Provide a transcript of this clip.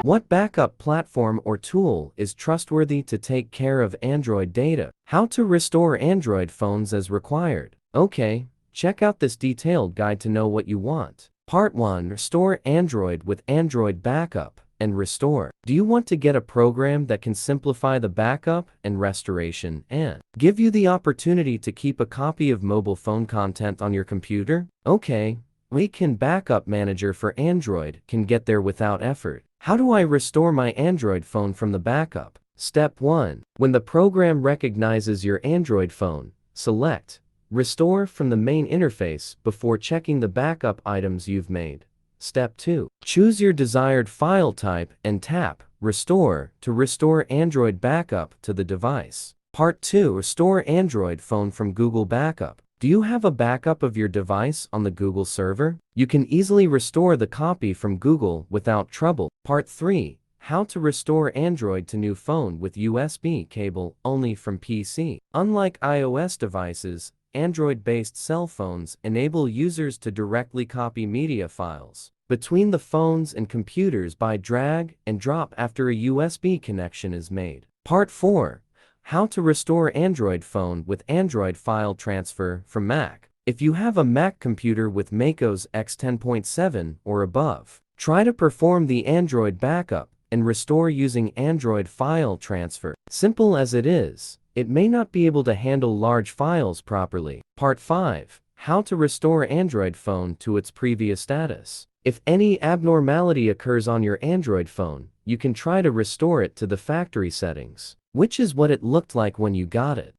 What backup platform or tool is trustworthy to take care of Android data? How to restore Android phones as required. Okay, check out this detailed guide to know what you want. Part 1. Restore Android with Android Backup and Restore. Do you want to get a program that can simplify the backup and restoration and give you the opportunity to keep a copy of mobile phone content on your computer? Okay, Weekend Backup Manager for Android can get there without effort. How do I restore my Android phone from the backup? Step 1. When the program recognizes your Android phone, select Restore from the main interface before checking the backup items you've made. Step 2. Choose your desired file type and tap Restore to restore Android backup to the device. Part 2. Restore Android phone from Google Backup. Do you have a backup of your device on the Google server? You can easily restore the copy from Google without trouble. Part 3. How to restore Android to new phone with USB cable only from PC. Unlike iOS devices, Android-based cell phones enable users to directly copy media files between the phones and computers by drag and drop after a USB connection is made. Part 4. How to restore Android phone with Android file transfer from Mac. If you have a Mac computer with macOS X 10.7 or above, try to perform the Android backup and restore using Android file transfer. Simple as it is, it may not be able to handle large files properly. Part 5. How to restore Android phone to its previous status. If any abnormality occurs on your Android phone, you can try to restore it to the factory settings, which is what it looked like when you got it.